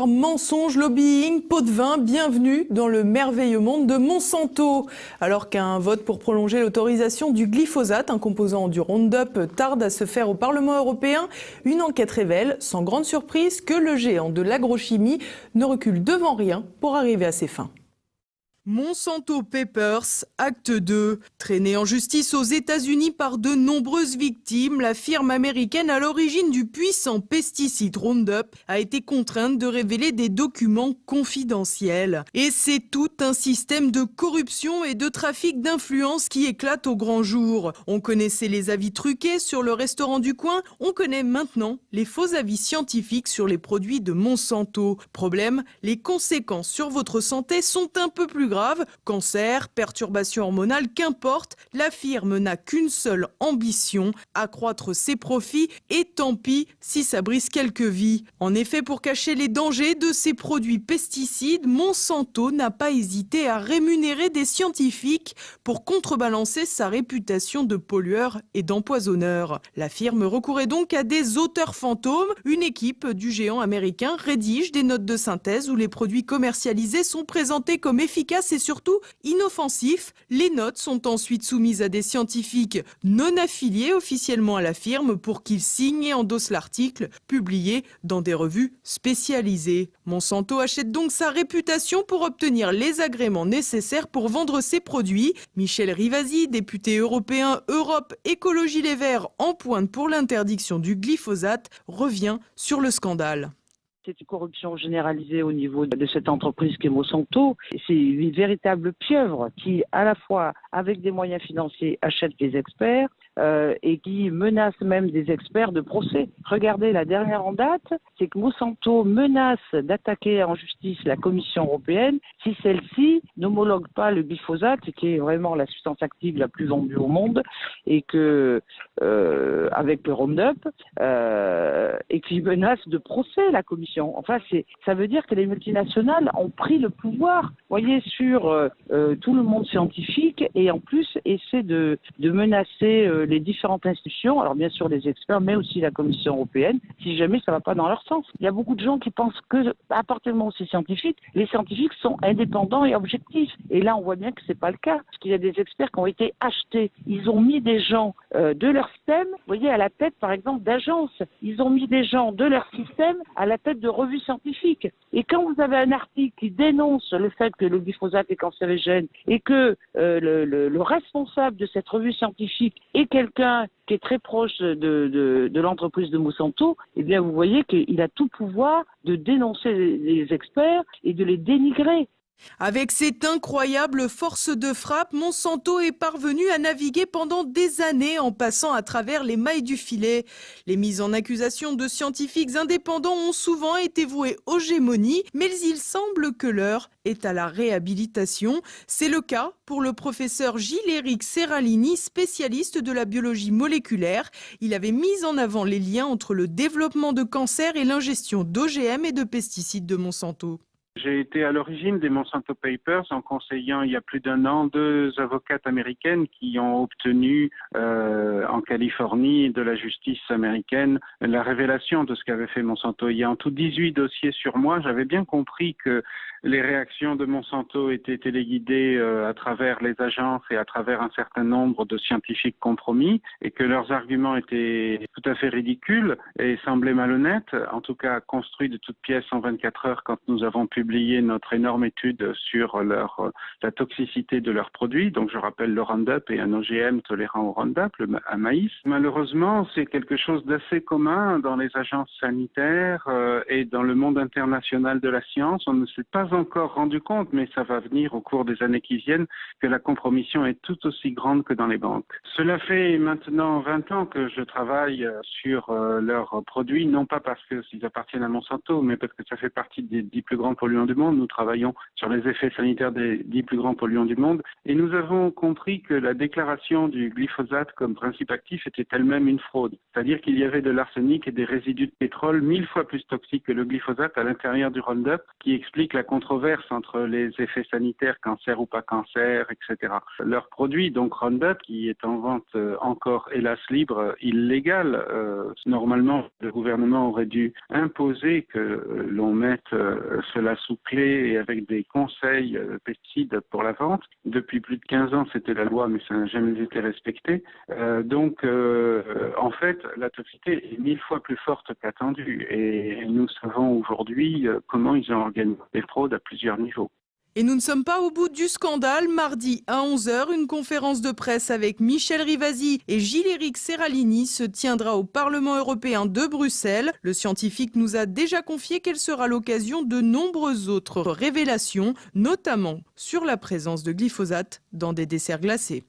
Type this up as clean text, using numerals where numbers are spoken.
histoires, mensonges, lobbying, pots de vin, bienvenue dans le merveilleux monde de Monsanto. Alors qu'un vote pour prolonger l'autorisation du glyphosate, un composant du Roundup, tarde à se faire au Parlement européen, une enquête révèle, sans grande surprise, que le géant de l'agrochimie ne recule devant rien pour arriver à ses fins. Monsanto Papers, acte 2. Traînée en justice aux États-Unis par de nombreuses victimes, la firme américaine à l'origine du puissant pesticide Roundup a été contrainte de révéler des documents confidentiels. Et c'est tout un système de corruption et de trafic d'influence qui éclate au grand jour. On connaissait les avis truqués sur le restaurant du coin, on connaît maintenant les faux avis scientifiques sur les produits de Monsanto. Problème, les conséquences sur votre santé sont un peu plus graves. Cancer, perturbations hormonales, qu'importe, la firme n'a qu'une seule ambition, accroître ses profits et tant pis si ça brise quelques vies. En effet, pour cacher les dangers de ces produits pesticides, Monsanto n'a pas hésité à rémunérer des scientifiques pour contrebalancer sa réputation de pollueur et d'empoisonneur. La firme recourait donc à des auteurs fantômes. Une équipe du géant américain rédige des notes de synthèse où les produits commercialisés sont présentés comme efficaces et surtout inoffensifs. Les notes sont ensuite soumises à des scientifiques non affiliés officiellement à la firme pour qu'ils signent et endossent l'article, publié dans des revues spécialisées. Monsanto achète donc sa réputation pour obtenir les agréments nécessaires pour vendre ses produits. Michel Rivasi, député européen Europe Écologie Les Verts en pointe pour l'interdiction du glyphosate, revient sur le scandale. C'est une corruption généralisée au niveau de cette entreprise qui est Monsanto. C'est une véritable pieuvre qui, à la fois, avec des moyens financiers, achète des experts et qui menace même des experts de procès. Regardez, la dernière en date, c'est que Monsanto menace d'attaquer en justice la Commission européenne si celle-ci n'homologue pas le glyphosate, qui est vraiment la substance active la plus vendue au monde, et que avec le Roundup, et qui menace de procès la Commission. Enfin, ça veut dire que les multinationales ont pris le pouvoir, voyez, sur tout le monde scientifique, et en plus essaient de menacer les différentes institutions, alors bien sûr les experts, mais aussi la Commission européenne, si jamais ça ne va pas dans leur sens. Il y a beaucoup de gens qui pensent que, à partir du moment où c'est scientifique, les scientifiques sont indépendants et objectifs. Et là, on voit bien que ce n'est pas le cas, parce qu'il y a des experts qui ont été achetés. Ils ont mis des gens de leur système, vous voyez, à la tête, par exemple, d'agences. Ils ont mis des gens de leur système à la tête de revues scientifiques. Et quand vous avez un article qui dénonce le fait que le glyphosate est cancérigène et que le responsable de cette revue scientifique est quelqu'un qui est très proche de l'entreprise de Monsanto, eh bien vous voyez qu'il a tout pouvoir de dénoncer les experts et de les dénigrer. Avec cette incroyable force de frappe, Monsanto est parvenu à naviguer pendant des années en passant à travers les mailles du filet. Les mises en accusation de scientifiques indépendants ont souvent été vouées aux gémonies, mais il semble que l'heure est à la réhabilitation. C'est le cas pour le professeur Gilles-Éric Serralini, spécialiste de la biologie moléculaire. Il avait mis en avant les liens entre le développement de cancer et l'ingestion d'OGM et de pesticides de Monsanto. J'ai été à l'origine des Monsanto Papers en conseillant il y a plus d'1 an 2 avocates américaines qui ont obtenu en Californie de la justice américaine la révélation de ce qu'avait fait Monsanto. Il y a en tout 18 dossiers sur moi. J'avais bien compris que les réactions de Monsanto étaient téléguidées à travers les agences et à travers un certain nombre de scientifiques compromis et que leurs arguments étaient tout à fait ridicules et semblaient malhonnêtes, en tout cas construits de toutes pièces en 24 heures quand nous avons publié notre énorme étude sur la toxicité de leurs produits. Donc je rappelle le Roundup et un OGM tolérant au Roundup, un maïs. Malheureusement, c'est quelque chose d'assez commun dans les agences sanitaires et dans le monde international de la science. On ne s'est pas encore rendu compte, mais ça va venir au cours des années qui viennent, que la compromission est tout aussi grande que dans les banques. Cela fait maintenant 20 ans que je travaille sur leurs produits, non pas parce qu'ils appartiennent à Monsanto, mais parce que ça fait partie des 10 plus grands polluants polluants du monde. Nous travaillons sur les effets sanitaires des 10 plus grands polluants du monde. Et nous avons compris que la déclaration du glyphosate comme principe actif était elle-même une fraude. C'est-à-dire qu'il y avait de l'arsenic et des résidus de pétrole 1000 fois plus toxiques que le glyphosate à l'intérieur du Roundup, qui explique la controverse entre les effets sanitaires, cancer ou pas cancer, etc. Leur produit, donc Roundup, qui est en vente encore, hélas, libre, illégal, normalement, le gouvernement aurait dû imposer que l'on mette cela sous clé et avec des conseils pesticides pour la vente. Depuis plus de 15 ans, c'était la loi, mais ça n'a jamais été respecté. En fait, la toxicité est 1000 fois plus forte qu'attendue. Et nous savons aujourd'hui comment ils ont organisé les fraudes à plusieurs niveaux. Et nous ne sommes pas au bout du scandale. Mardi à 11h, une conférence de presse avec Michel Rivasi et Gilles-Éric Serralini se tiendra au Parlement européen de Bruxelles. Le scientifique nous a déjà confié qu'elle sera l'occasion de nombreuses autres révélations, notamment sur la présence de glyphosate dans des desserts glacés.